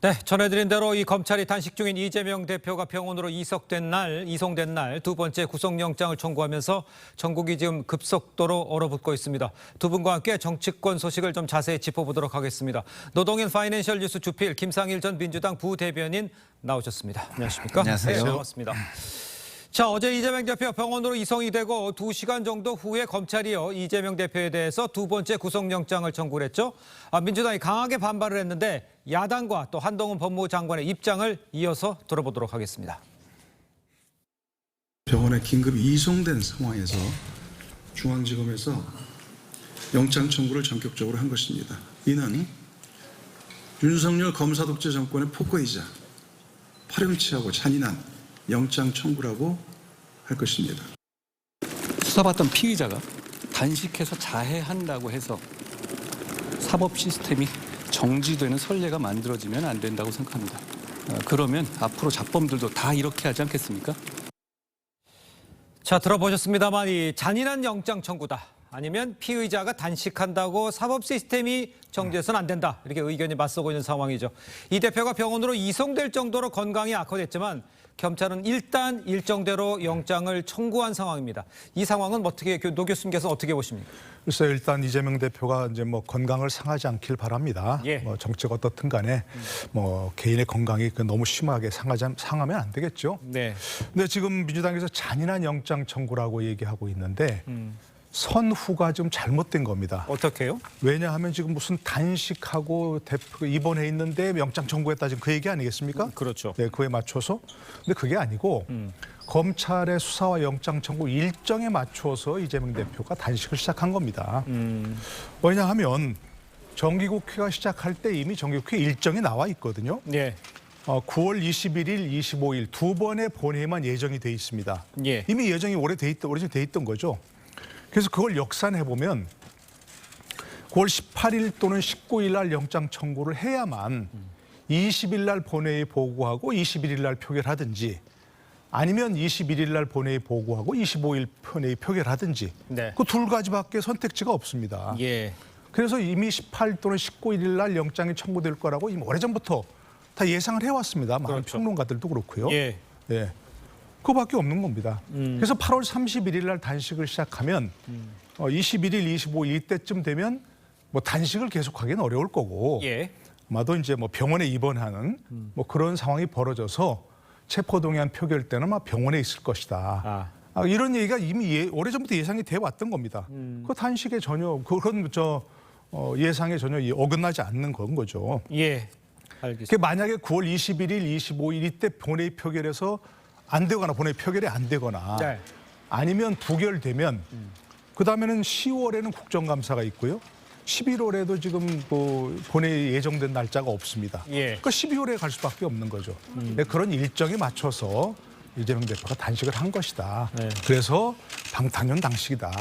네, 전해드린 대로 이 검찰이 단식 중인 이재명 대표가 병원으로 이송된 날 두 번째 구속영장을 청구하면서 전국이 지금 급속도로 얼어붙고 있습니다. 두 분과 함께 정치권 소식을 좀 자세히 짚어보도록 하겠습니다. 노동인 파이낸셜 뉴스 주필 김상일 전 민주당 부대변인 나오셨습니다. 안녕하십니까? 안녕하세요. 네, 반갑습니다. 자, 어제 이재명 대표 병원으로 이송이 되고 2시간 정도 후에 검찰이요 이재명 대표에 대해서 두 번째 구속영장을 청구를 했죠. 민주당이 강하게 반발을 했는데 야당과 또 한동훈 법무부 장관의 입장을 이어서 들어보도록 하겠습니다. 병원에 긴급 이송된 상황에서 중앙지검에서 영장 청구를 전격적으로 한 것입니다. 이는 윤석열 검사 독재 정권의 폭거이자 파렴치하고 잔인한 영장 청구라고 할 것입니다. 수사받던 피의자가 단식해서 자해한다고 해서 사법 시스템이 정지되는 선례가 만들어지면 안 된다고 생각합니다. 그러면 앞으로 잡범들도 다 이렇게 하지 않겠습니까? 자, 들어보셨습니다만 이 잔인한 영장 청구다. 아니면 피의자가 단식한다고 사법 시스템이 정지해서는 안 된다. 이렇게 의견이 맞서고 있는 상황이죠. 이 대표가 병원으로 이송될 정도로 건강이 악화됐지만 검찰은 일단 일정대로 영장을 청구한 상황입니다. 이 상황은 어떻게 노 교수님께서 어떻게 보십니까? 글쎄요, 일단 이재명 대표가 이제 건강을 상하지 않길 바랍니다. 예. 정치가 어떻든 간에 개인의 건강이 너무 심하게 상하면 안 되겠죠. 네. 근데 지금 민주당에서 잔인한 영장 청구라고 얘기하고 있는데 선후가 좀 잘못된 겁니다. 어떻게요? 왜냐하면 지금 무슨 단식하고 대표 입원해 있는데 영장 청구했다 지금 그 얘기 아니겠습니까? 그렇죠. 네, 그에 맞춰서. 근데 그게 아니고 검찰의 수사와 영장 청구 일정에 맞춰서 이재명 대표가 단식을 시작한 겁니다. 왜냐하면 정기국회가 시작할 때 이미 정기국회 일정이 나와 있거든요. 예. 9월 21일, 25일 두 번의 본회의만 예정이 돼 있습니다. 예. 이미 예정이 오래돼 있던 거죠. 그래서 그걸 역산해 보면 9월 18일 또는 19일 날 영장 청구를 해야만 20일 날 본회의 보고하고 21일 날 표결하든지 아니면 21일 날 본회의 보고하고 25일 본회의 표결하든지 네. 그 두 가지밖에 선택지가 없습니다. 예. 그래서 이미 18 또는 19일 날 영장이 청구될 거라고 이미 오래전부터 다 예상을 해왔습니다. 많은 그렇죠. 평론가들도 그렇고요. 예. 예. 그거밖에 없는 겁니다. 그래서 8월 31일 날 단식을 시작하면 21일, 25일 이때쯤 되면 단식을 계속하기는 어려울 거고 예. 아마도 이제 병원에 입원하는 그런 상황이 벌어져서 체포동의안 표결 때는 병원에 있을 것이다. 이런 얘기가 이미 오래전부터 예상이 돼 왔던 겁니다. 그 단식에 전혀 그런 예상에 전혀 어긋나지 않는 건 거죠. 예. 알겠습니다. 만약에 9월 21일, 25일 이때 본회의 표결에서 안 되거나 본회의 표결이 안 되거나 네. 아니면 부결되면 그다음에는 10월에는 국정감사가 있고요. 11월에도 지금 본회의 예정된 날짜가 없습니다. 예. 그러니까 12월에 갈 수밖에 없는 거죠. 네, 그런 일정에 맞춰서 이재명 대표가 단식을 한 것이다. 네. 그래서 방탄용 단식이다.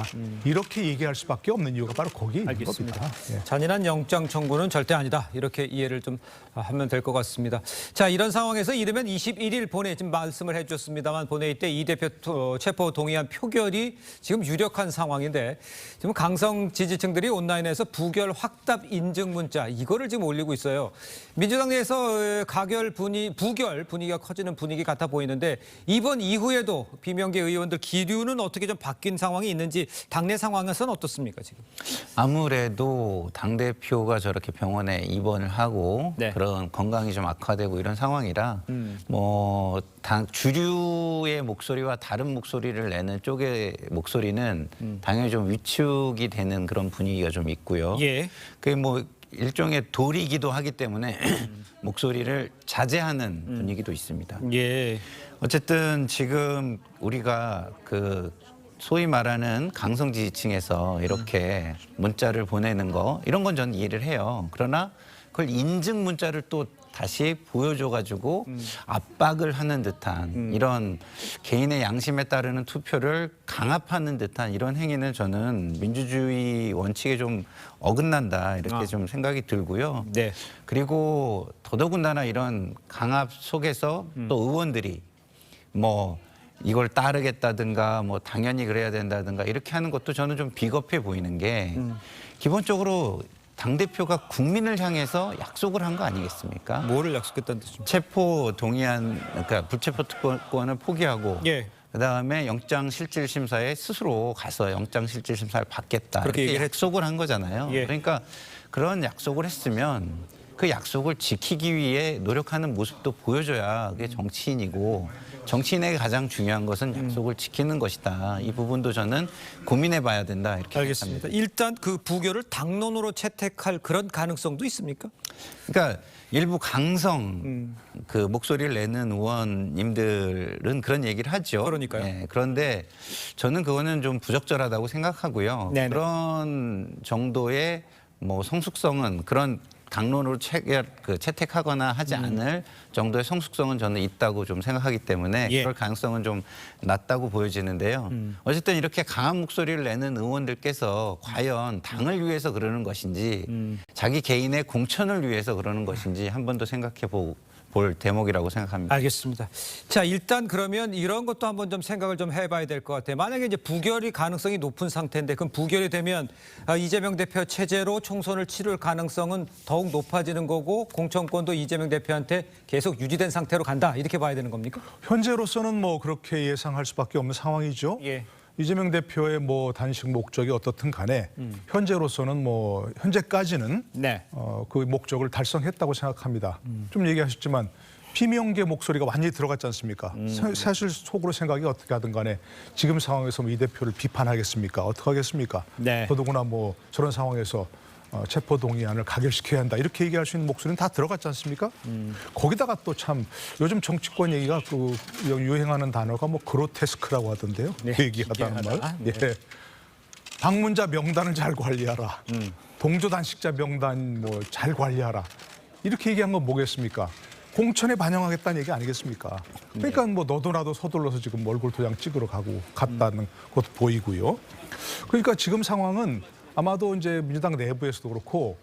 이렇게 얘기할 수밖에 없는 이유가 바로 거기에 있는 알겠습니다. 겁니다. 예. 잔인한 영장 청구는 절대 아니다. 이렇게 이해를 좀 하면 될 것 같습니다. 자, 이런 상황에서 이르면 21일 본회의 지금 말씀을 해주셨습니다만 본회의 때 이 대표 체포 동의안 표결이 지금 유력한 상황인데 지금 강성 지지층들이 온라인에서 부결 확답 인증 문자 이거를 지금 올리고 있어요. 민주당 내에서 부결 분위기가 커지는 분위기 같아 보이는데 이번 이후에도 비명계 의원들 기류는 어떻게 좀 바뀐 상황이 있는지 당내 상황에서는 어떻습니까 지금? 아무래도 당대표가 저렇게 병원에 입원을 하고 네. 그런 건강이 좀 악화되고 이런 상황이라 주류의 목소리와 다른 목소리를 내는 쪽의 목소리는 당연히 좀 위축이 되는 그런 분위기가 좀 있고요. 예. 그게 일종의 도리이기도 하기 때문에 목소리를 자제하는 분위기도 있습니다. 예. 어쨌든 지금 우리가 소위 말하는 강성 지지층에서 이렇게 문자를 보내는 거 이런 건 저는 이해를 해요. 그러나 그걸 인증 문자를 또 다시 보여줘가지고 압박을 하는 듯한 이런 개인의 양심에 따르는 투표를 강압하는 듯한 이런 행위는 저는 민주주의 원칙에 좀 어긋난다 이렇게 좀 생각이 들고요. 네. 그리고 더더군다나 이런 강압 속에서 또 의원들이 이걸 따르겠다든가 당연히 그래야 된다든가 이렇게 하는 것도 저는 좀 비겁해 보이는 게 기본적으로 당대표가 국민을 향해서 약속을 한 거 아니겠습니까? 뭐를 약속했다는 뜻입니까? 체포 동의안, 그러니까 불체포 특권을 포기하고 예. 그다음에 영장실질심사에 스스로 가서 영장실질심사를 받겠다. 그렇게 이렇게 얘기를 약속을 한 거잖아요. 예. 그러니까 그런 약속을 했으면 그 약속을 지키기 위해 노력하는 모습도 보여줘야 그게 정치인이고 정치인에게 가장 중요한 것은 약속을 지키는 것이다. 이 부분도 저는 고민해 봐야 된다. 이렇게 알겠습니다. 생각합니다. 일단 그 부결을 당론으로 채택할 그런 가능성도 있습니까? 그러니까 일부 강성 그 목소리를 내는 의원님들은 그런 얘기를 하죠. 그러니까요. 예, 그런데 저는 그거는 좀 부적절하다고 생각하고요. 네네. 그런 정도의 뭐 성숙성은 그런 강론으로 채택하거나 하지 않을 정도의 성숙성은 저는 있다고 좀 생각하기 때문에 예. 그럴 가능성은 좀 낮다고 보여지는데요. 어쨌든 이렇게 강한 목소리를 내는 의원들께서 과연 당을 위해서 그러는 것인지 자기 개인의 공천을 위해서 그러는 것인지 한 번 더 생각해 볼 대목이라고 생각합니다. 알겠습니다. 자, 일단 그러면 이런 것도 한번 좀 생각을 좀 해봐야 될 것 같아요. 만약에 이제 부결이 가능성이 높은 상태인데 그럼 부결이 되면 이재명 대표 체제로 총선을 치를 가능성은 더욱 높아지는 거고 공천권도 이재명 대표한테 계속 유지된 상태로 간다 이렇게 봐야 되는 겁니까? 현재로서는 뭐 그렇게 예상할 수밖에 없는 상황이죠. 예. 이재명 대표의 뭐 단식 목적이 어떻든 간에 현재로서는 뭐 현재까지는 네. 그 목적을 달성했다고 생각합니다. 좀 얘기하셨지만 비명계 목소리가 완전히 들어갔지 않습니까? 사실 속으로 생각이 어떻게 하든 간에 지금 상황에서 뭐 이 대표를 비판하겠습니까? 어떻게 하겠습니까? 네. 더더구나 뭐 저런 상황에서 체포 동의안을 가결시켜야 한다 이렇게 얘기할 수 있는 목소리는 다 들어갔지 않습니까? 거기다가 또 참 요즘 정치권 얘기가 그 유행하는 단어가 뭐 그로테스크라고 하던데요. 네, 그 얘기하다는 말. 기괴하다. 네. 예. 방문자 명단을 잘 관리하라. 동조 단식자 명단 뭐 잘 관리하라. 이렇게 얘기한 건 뭐겠습니까? 공천에 반영하겠다는 얘기 아니겠습니까? 그러니까 뭐 너도 나도 서둘러서 지금 얼굴 도장 찍으러 갔다는 것도 보이고요. 그러니까 지금 상황은 아마도 이제 민주당 내부에서도 그렇고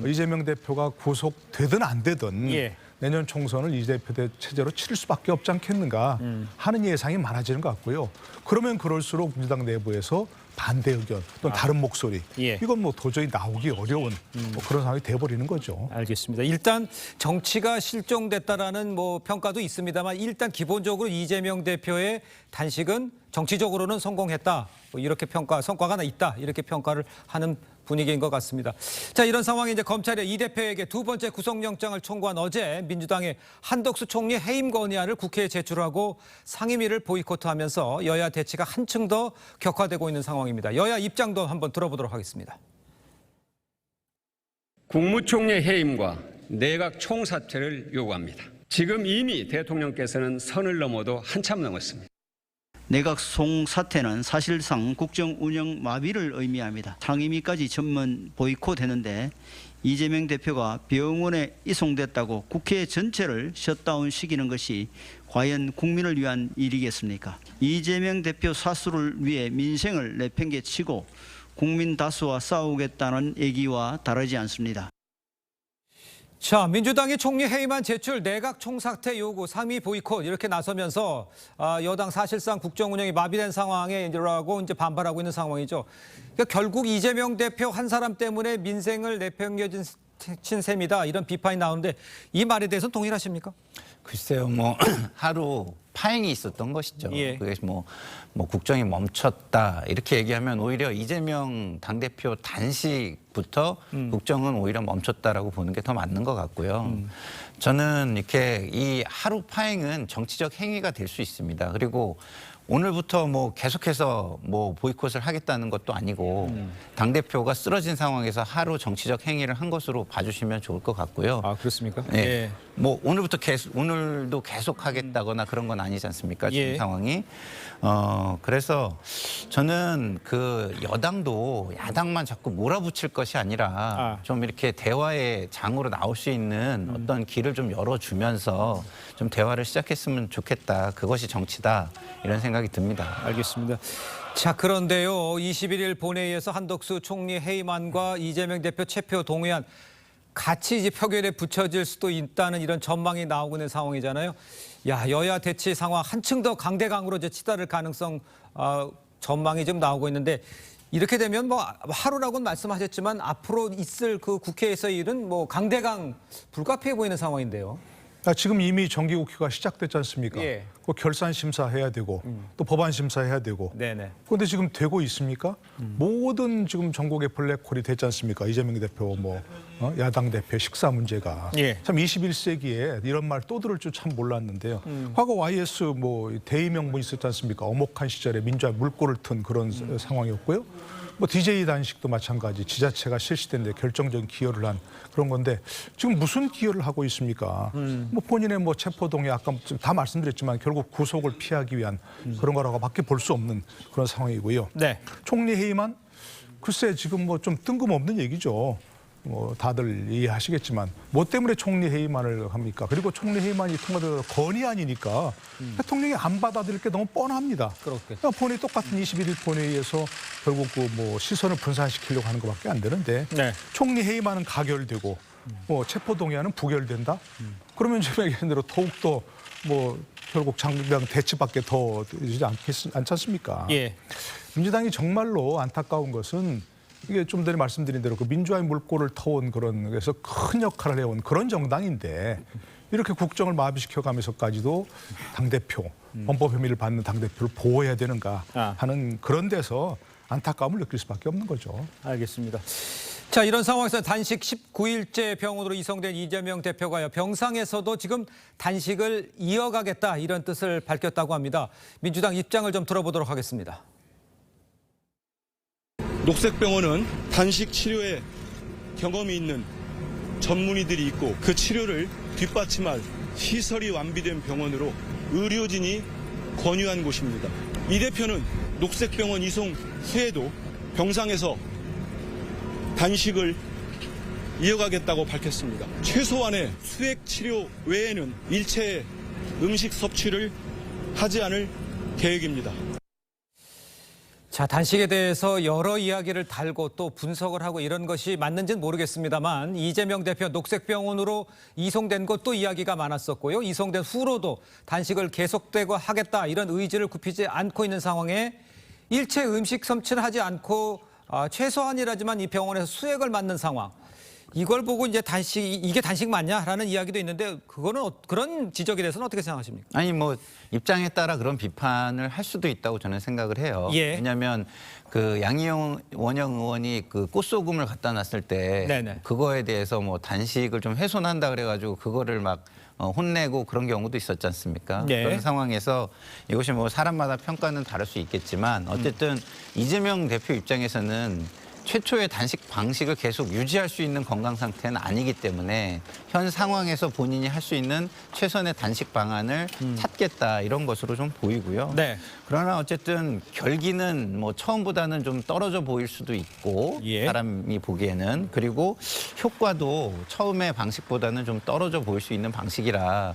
이재명 대표가 구속되든 안 되든 예. 내년 총선을 이 대표 체제로 치를 수밖에 없지 않겠는가 하는 예상이 많아지는 것 같고요. 그러면 그럴수록 민주당 내부에서 반대 의견 또는 다른 목소리 예. 이건 뭐 도저히 나오기 어려운 뭐 그런 상황이 돼버리는 거죠. 알겠습니다. 일단 정치가 실종됐다라는 뭐 평가도 있습니다만 일단 기본적으로 이재명 대표의 단식은 정치적으로는 성공했다. 뭐 이렇게 성과가 있다. 이렇게 평가를 하는 분위기인 것 같습니다. 자, 이런 상황에 이제 검찰이 이 대표에게 두 번째 구속영장을 청구한 어제 민주당의 한덕수 총리 해임 건의안을 국회에 제출하고 상임위를 보이콧하면서 여야 대치가 한층 더 격화되고 있는 상황입니다. 여야 입장도 한번 들어보도록 하겠습니다. 국무총리 해임과 내각 총사퇴를 요구합니다. 지금 이미 대통령께서는 선을 넘어도 한참 넘었습니다. 내각 총사퇴는 사실상 국정 운영 마비를 의미합니다. 상임위까지 전면 보이콧했는데 이재명 대표가 병원에 이송됐다고 국회 전체를 셧다운 시키는 것이 과연 국민을 위한 일이겠습니까? 이재명 대표 사수를 위해 민생을 내팽개치고 국민 다수와 싸우겠다는 얘기와 다르지 않습니다. 자, 민주당이 총리 해임안 제출, 내각 총사퇴 요구, 상임위 보이콧 이렇게 나서면서 여당 사실상 국정 운영이 마비된 상황에 이제 반발하고 있는 상황이죠. 그러니까 결국 이재명 대표 한 사람 때문에 민생을 내팽개친 셈이다 이런 비판이 나오는데 이 말에 대해서는 동일하십니까? 글쎄요, 뭐 하루 파행이 있었던 것이죠. 예. 그게 뭐 국정이 멈췄다 이렇게 얘기하면 오히려 이재명 당대표 단식부터 국정은 오히려 멈췄다라고 보는 게 더 맞는 것 같고요. 저는 이렇게 이 하루 파행은 정치적 행위가 될 수 있습니다. 그리고 오늘부터 뭐 계속해서 뭐 보이콧을 하겠다는 것도 아니고 당대표가 쓰러진 상황에서 하루 정치적 행위를 한 것으로 봐주시면 좋을 것 같고요. 아, 그렇습니까? 네. 예. 뭐 오늘도 계속 하겠다거나 그런 건 아니지 않습니까? 지금 예. 상황이. 그래서 저는 그 여당도 야당만 자꾸 몰아붙일 것이 아니라 좀 이렇게 대화의 장으로 나올 수 있는 어떤 길을 좀 열어주면서 좀 대화를 시작했으면 좋겠다. 그것이 정치다. 이런 생각이 듭니다. 알겠습니다. 자, 그런데요. 21일 본회의에서 한덕수 총리 해임안과 이재명 대표 체포 동의안 같이 이제 표결에 붙여질 수도 있다는 이런 전망이 나오고 있는 상황이잖아요. 야, 여야 대치 상황 한층 더 강대강으로 이제 치달을 가능성 전망이 좀 나오고 있는데 이렇게 되면 뭐 하루라고는 말씀하셨지만 앞으로 있을 그 국회에서의 일은 뭐 강대강 불가피해 보이는 상황인데요. 지금 이미 정기국회가 시작됐지 않습니까? 예. 그 결산 심사해야 되고 또 법안 심사해야 되고. 네네. 그런데 지금 되고 있습니까? 모든 지금 전국의 블랙홀이 됐지 않습니까? 이재명 대표, 야당 대표 식사 문제가. 예. 참 21세기에 이런 말 또 들을 줄 참 몰랐는데요. 과거 YS 대의 명분 있었지 않습니까? 엄혹한 시절에 민주화 물꼬를 튼 그런 상황이었고요. DJ 단식도 마찬가지 지자체가 실시된 데 결정적인 기여를 한 그런 건데 지금 무슨 기여를 하고 있습니까? 본인의 체포동의 아까 다 말씀드렸지만 결국 구속을 피하기 위한 그런 거라고밖에 볼 수 없는 그런 상황이고요. 네. 총리 회의만 글쎄 지금 좀 뜬금없는 얘기죠. 다들 이해하시겠지만 뭐 때문에 총리 회의만을 합니까? 그리고 총리 회의만이 통과되도 건의안이니까 대통령이 안 받아들일 게 너무 뻔합니다. 그렇겠죠. 본회의 똑같은 21일 본회의에서 결국 시선을 분산시키려고 하는 것밖에 안 되는데 네. 총리 회의만은 가결되고 체포동의안은 부결된다? 그러면 지금 얘기한 대로 더욱더 결국 장기당 대치밖에 더 되지 않지 않습니까? 예. 민주당이 정말로 안타까운 것은 이게 좀 전에 말씀드린 대로 그 민주화의 물꼬를 터온 그래서 큰 역할을 해온 그런 정당인데 이렇게 국정을 마비시켜가면서까지도 당대표, 헌법 혐의를 받는 당대표를 보호해야 되는가 하는 그런 데서 안타까움을 느낄 수밖에 없는 거죠. 알겠습니다. 자, 이런 상황에서 단식 19일째 병원으로 이송된 이재명 대표가요. 병상에서도 지금 단식을 이어가겠다 이런 뜻을 밝혔다고 합니다. 민주당 입장을 좀 들어보도록 하겠습니다. 녹색병원은 단식 치료에 경험이 있는 전문의들이 있고 그 치료를 뒷받침할 시설이 완비된 병원으로 의료진이 권유한 곳입니다. 이 대표는 녹색병원 이송 후에도 병상에서 단식을 이어가겠다고 밝혔습니다. 최소한의 수액 치료 외에는 일체의 음식 섭취를 하지 않을 계획입니다. 자, 단식에 대해서 여러 이야기를 달고 또 분석을 하고 이런 것이 맞는지는 모르겠습니다만 이재명 대표 녹색병원으로 이송된 것도 이야기가 많았었고요. 이송된 후로도 단식을 계속되고 하겠다 이런 의지를 굽히지 않고 있는 상황에 일체 음식 섭취를 하지 않고 최소한이라지만 이 병원에서 수액을 맞는 상황. 이걸 보고 이제 이게 단식 맞냐라는 이야기도 있는데 그런 지적에 대해서는 어떻게 생각하십니까? 아니 입장에 따라 그런 비판을 할 수도 있다고 저는 생각을 해요. 예. 왜냐하면 그 양희영 원영 의원이 그 꽃소금을 갖다 놨을 때 네네. 그거에 대해서 단식을 좀 훼손한다 그래가지고 그거를 막 혼내고 그런 경우도 있었지 않습니까? 예. 그런 상황에서 이것이 사람마다 평가는 다를 수 있겠지만 어쨌든 이재명 대표 입장에서는 최초의 단식 방식을 계속 유지할 수 있는 건강 상태는 아니기 때문에 현 상황에서 본인이 할 수 있는 최선의 단식 방안을 찾겠다 이런 것으로 좀 보이고요. 네. 그러나 어쨌든 결기는 처음보다는 좀 떨어져 보일 수도 있고 예. 사람이 보기에는 그리고 효과도 처음의 방식보다는 좀 떨어져 보일 수 있는 방식이라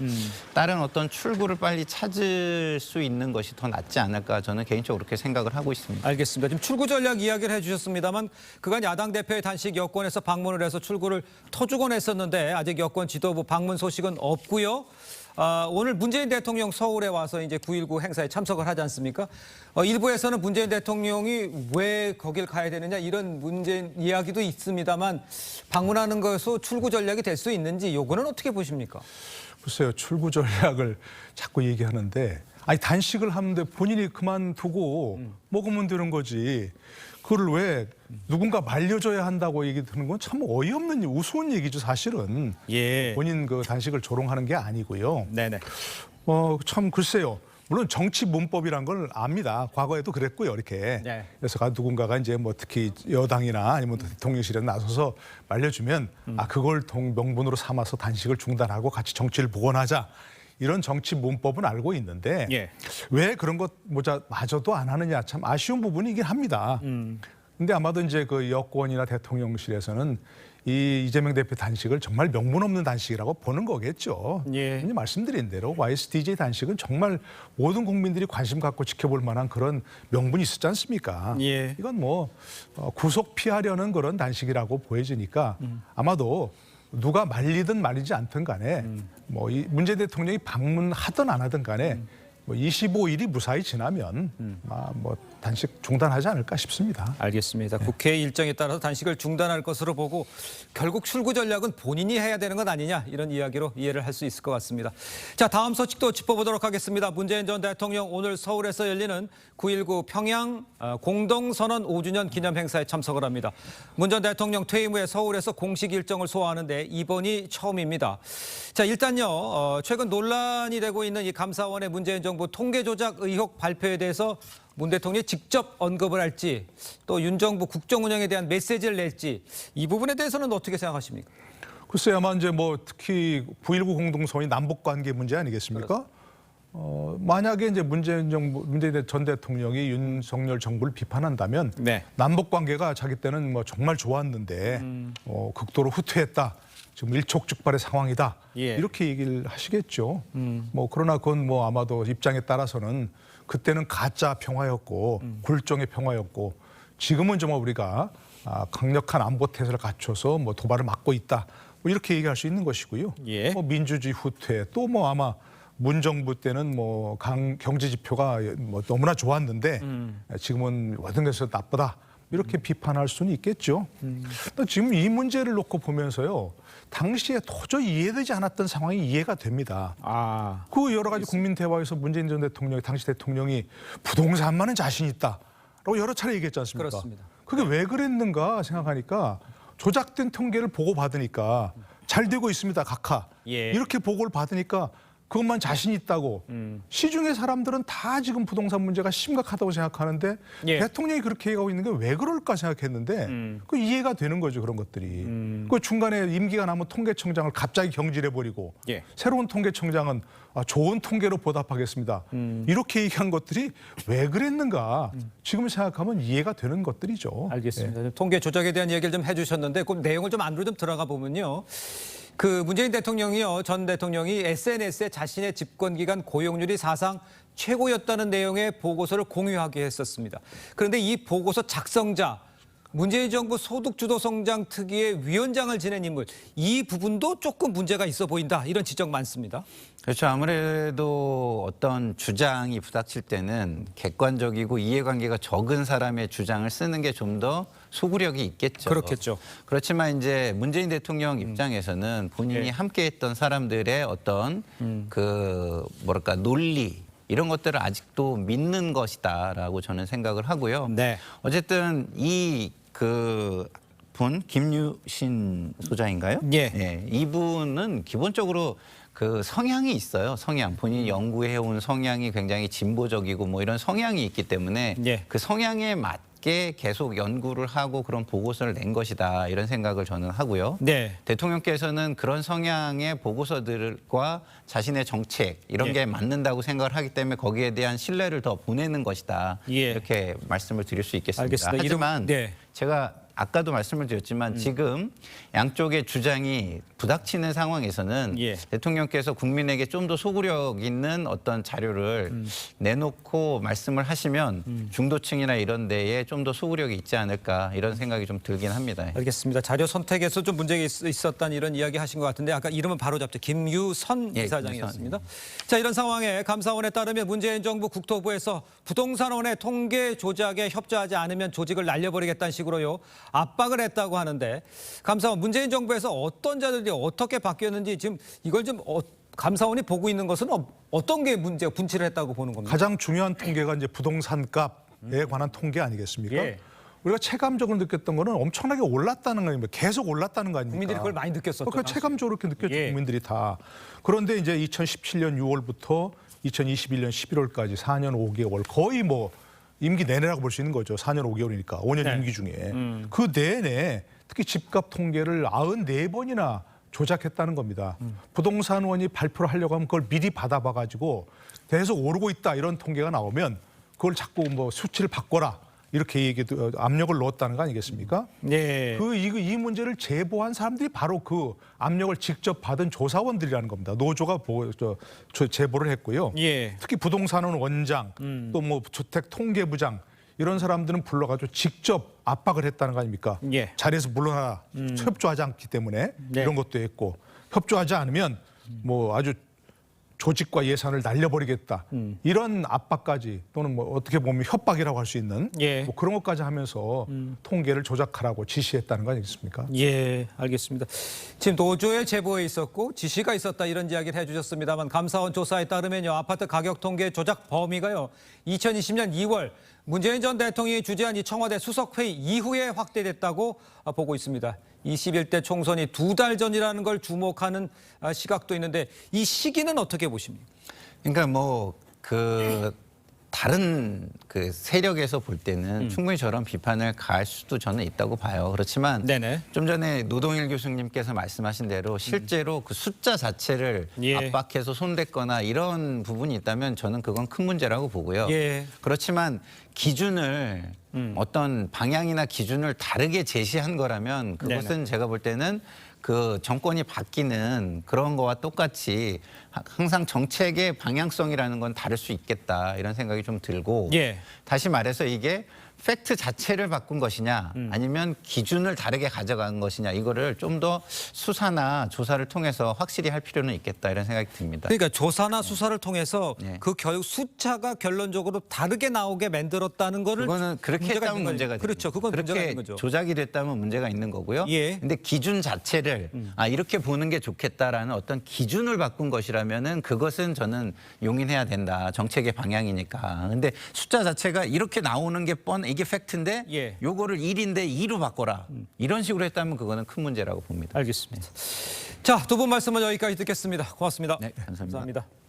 다른 어떤 출구를 빨리 찾을 수 있는 것이 더 낫지 않을까 저는 개인적으로 그렇게 생각을 하고 있습니다. 알겠습니다. 지금 출구 전략 이야기를 해주셨습니다만 그간 야당 대표의 단식 여권에서 방문을 해서 출구를 터주곤 했었는데 아직 여권 지도부 방문 소식은 없고요. 오늘 문재인 대통령 서울에 와서 이제 9.19 행사에 참석을 하지 않습니까? 일부에서는 문재인 대통령이 왜 거길 가야 되느냐 이런 문제 이야기도 있습니다만 방문하는 것으로 출구 전략이 될 수 있는지 요거는 어떻게 보십니까? 글쎄요, 출구 전략을 자꾸 얘기하는데 단식을 하는데 본인이 그만두고 먹으면 되는 거지. 그걸 왜 누군가 말려줘야 한다고 얘기 드는 건 참 어이없는 우스운 얘기죠, 사실은. 예. 본인 그 단식을 조롱하는 게 아니고요. 네네. 참 글쎄요. 물론 정치 문법이란 걸 압니다. 과거에도 그랬고요, 이렇게. 네. 그래서 누군가가 이제 특히 여당이나 아니면 대통령실에 나서서 말려주면 그걸 명분으로 삼아서 단식을 중단하고 같이 정치를 복원하자. 이런 정치 문법은 알고 있는데 예. 왜 그런 것마저도 안 하느냐 참 아쉬운 부분이긴 합니다. 근데 아마도 이제 그 여권이나 대통령실에서는 이 이재명 대표 단식을 정말 명분 없는 단식이라고 보는 거겠죠. 예. 이제 말씀드린 대로 YSDJ 단식은 정말 모든 국민들이 관심 갖고 지켜볼 만한 그런 명분이 있었지 않습니까? 예. 이건 구속 피하려는 그런 단식이라고 보여지니까 아마도 누가 말리든 말리지 않든 간에 이 문재인 대통령이 방문하든 안 하든 간에 25일이 무사히 지나면 단식 중단하지 않을까 싶습니다. 알겠습니다. 국회 일정에 따라서 단식을 중단할 것으로 보고 결국 출구 전략은 본인이 해야 되는 것 아니냐 이런 이야기로 이해를 할 수 있을 것 같습니다. 자, 다음 소식도 짚어보도록 하겠습니다. 문재인 전 대통령 오늘 서울에서 열리는 9.19 평양 공동선언 5주년 기념 행사에 참석을 합니다. 문 전 대통령 퇴임 후에 서울에서 공식 일정을 소화하는데 이번이 처음입니다. 자, 일단요, 최근 논란이 되고 있는 이 감사원의 문재인 정부 통계 조작 의혹 발표에 대해서 문 대통령이 직접 언급을 할지 또 윤 정부 국정 운영에 대한 메시지를 낼지 이 부분에 대해서는 어떻게 생각하십니까? 글쎄 아마 이제 뭐 특히 9.19 공동선언이 남북 관계 문제 아니겠습니까? 만약에 이제 문재인 전 대통령이 윤석열 정부를 비판한다면 네. 남북 관계가 자기 때는 뭐 정말 좋았는데 극도로 후퇴했다. 지금 일촉즉발의 상황이다. 예. 이렇게 얘기를 하시겠죠. 뭐 그러나 그건 뭐 아마도 입장에 따라서는 그때는 가짜 평화였고 굴종의 평화였고 지금은 정말 우리가 강력한 안보 태세를 갖춰서 뭐 도발을 막고 있다. 뭐 이렇게 얘기할 수 있는 것이고요. 예. 뭐 민주주의 후퇴 또 뭐 아마 문 정부 때는 뭐 경제 지표가 뭐 너무나 좋았는데 지금은 모든 데서 나쁘다. 이렇게 비판할 수는 있겠죠. 지금 이 문제를 놓고 보면서요. 당시에 도저히 이해되지 않았던 상황이 이해가 됩니다. 그 여러 가지 국민 대화에서 문재인 전 대통령이 당시 대통령이 부동산만은 자신 있다라고 여러 차례 얘기했지 않습니까? 그렇습니다. 그게 왜 그랬는가 생각하니까 조작된 통계를 보고받으니까 잘 되고 있습니다. 각하. 예. 이렇게 보고를 받으니까 그것만 자신 있다고. 시중의 사람들은 다 지금 부동산 문제가 심각하다고 생각하는데 예. 대통령이 그렇게 얘기하고 있는 게 왜 그럴까 생각했는데 그 이해가 되는 거죠. 그런 것들이. 그 중간에 임기가 남은 통계청장을 갑자기 경질해버리고 예. 새로운 통계청장은 좋은 통계로 보답하겠습니다. 이렇게 얘기한 것들이 왜 그랬는가 지금 생각하면 이해가 되는 것들이죠. 알겠습니다. 통계 조작에 대한 얘기를 좀 해주셨는데 그 내용을 좀 안으로 좀 들어가 보면요. 그 문재인 대통령이요, 전 대통령이 SNS에 자신의 집권 기간 고용률이 사상 최고였다는 내용의 보고서를 공유하게 했었습니다. 그런데 이 보고서 작성자 문재인 정부 소득주도성장 특위의 위원장을 지낸 인물 이 부분도 조금 문제가 있어 보인다 이런 지적 많습니다. 그렇죠. 아무래도 어떤 주장이 부닥칠 때는 객관적이고 이해관계가 적은 사람의 주장을 쓰는 게 좀 더 소구력이 있겠죠. 그렇겠죠. 그렇지만 이제 문재인 대통령 입장에서는 본인이 예. 함께했던 사람들의 어떤 그 뭐랄까 논리 이런 것들을 아직도 믿는 것이다라고 저는 생각을 하고요. 네. 어쨌든 이 그 분 김유신 소장인가요? 예. 예. 이분은 기본적으로 그 성향이 있어요. 성향. 본인이 연구해온 성향이 굉장히 진보적이고 뭐 이런 성향이 있기 때문에 예. 그 성향에 맞게 계속 연구를 하고 그런 보고서를 낸 것이다. 이런 생각을 저는 하고요. 네. 대통령께서는 그런 성향의 보고서들과 자신의 정책 이런 예. 게 맞는다고 생각을 하기 때문에 거기에 대한 신뢰를 더 보내는 것이다. 예. 이렇게 말씀을 드릴 수 있겠습니다. 알겠습니다. 하지만 네. 제가 아까도 말씀을 드렸지만 지금 양쪽의 주장이 부닥치는 상황에서는 예. 대통령께서 국민에게 좀 더 소구력 있는 어떤 자료를 내놓고 말씀을 하시면 중도층이나 이런 데에 좀 더 소구력이 있지 않을까 이런 생각이 좀 들긴 합니다. 알겠습니다. 자료 선택에서 좀 문제가 있었다는 이런 이야기 하신 것 같은데 아까 이름은 바로 잡죠. 김유선 예, 이사장이었습니다. 자, 이런 상황에 감사원에 따르면 문재인 정부 국토부에서 부동산원의 통계 조작에 협조하지 않으면 조직을 날려버리겠다는 식으로요. 압박을 했다고 하는데 감사원 문재인 정부에서 어떤 자들이 어떻게 바뀌었는지 지금 이걸 좀 감사원이 보고 있는 것은 어떤 게 문제가 분치를 했다고 보는 겁니까? 가장 중요한 통계가 이제 부동산 값에 관한 통계 아니겠습니까? 예. 우리가 체감적으로 느꼈던 거는 엄청나게 올랐다는 거 아닙니까? 계속 올랐다는 거 아닙니까? 국민들이 그걸 많이 느꼈었죠. 그러니까 체감적으로 이렇게 느꼈죠. 예. 국민들이 다. 그런데 이제 2017년 6월부터 2021년 11월까지 4년 5개월 거의 뭐 임기 내내라고 볼 수 있는 거죠. 4년 5개월이니까 5년 네. 임기 중에. 그 내내 특히 집값 통계를 94번이나 조작했다는 겁니다. 부동산원이 발표를 하려고 하면 그걸 미리 받아봐가지고 계속 오르고 있다 이런 통계가 나오면 그걸 자꾸 뭐 수치를 바꿔라 이렇게 압력을 넣었다는 거 아니겠습니까? 네. 이 문제를 제보한 사람들이 바로 그 압력을 직접 받은 조사원들이라는 겁니다. 노조가 제보를 했고요. 예. 특히 부동산원 원장 또 뭐 주택통계부장 이런 사람들은 불러가지고 직접 압박을 했다는 거 아닙니까? 예. 자리에서 물러나라. 협조하지 않기 때문에 네. 이런 것도 했고 협조하지 않으면 뭐 아주 조직과 예산을 날려버리겠다. 이런 압박까지 또는 뭐 어떻게 보면 협박이라고 할 수 있는 예. 뭐 그런 것까지 하면서 통계를 조작하라고 지시했다는 거 아니겠습니까? 예, 알겠습니다. 지금 노조의 제보에 있었고 지시가 있었다 이런 이야기를 해주셨습니다만 감사원 조사에 따르면요. 아파트 가격 통계 조작 범위가요. 2020년 2월 문재인 전 대통령이 주재한 이 청와대 수석회의 이후에 확대됐다고 보고 있습니다. 21대 총선이 2달 전이라는 걸 주목하는 시각도 있는데 이 시기는 어떻게 보십니까? 그러니까 뭐 그 다른 그 세력에서 볼 때는 충분히 저런 비판을 가할 수도 저는 있다고 봐요. 그렇지만 네네. 좀 전에 노동일 교수님께서 말씀하신 대로 실제로 그 숫자 자체를 예. 압박해서 손댔거나 이런 부분이 있다면 저는 그건 큰 문제라고 보고요. 예. 그렇지만 기준을 어떤 방향이나 기준을 다르게 제시한 거라면 그것은 제가 볼 때는 그 정권이 바뀌는 그런 거와 똑같이 항상 정책의 방향성이라는 건 다를 수 있겠다 이런 생각이 좀 들고 예. 다시 말해서 이게 팩트 자체를 바꾼 것이냐 아니면 기준을 다르게 가져간 것이냐 이거를 좀 더 수사나 조사를 통해서 확실히 할 필요는 있겠다 이런 생각이 듭니다. 그러니까 조사나 수사를 통해서 네. 그 숫자가 결론적으로 다르게 나오게 만들었다는 거를 그거는 그렇게 문제가 했다면 있는 문제가 거죠. 그렇죠. 그건 문제가 그렇게 있는 거죠. 조작이 됐다면 문제가 있는 거고요. 예. 근데 기준 자체를 이렇게 보는 게 좋겠다라는 어떤 기준을 바꾼 것이라면은 그것은 저는 용인해야 된다. 정책의 방향이니까. 근데 숫자 자체가 이렇게 나오는 게 이게 팩트인데 예. 요거를 1인데 2로 바꿔라. 이런 식으로 했다면 그거는 큰 문제라고 봅니다. 알겠습니다. 자, 두 분 말씀은 여기까지 듣겠습니다. 고맙습니다. 네, 감사합니다. 감사합니다.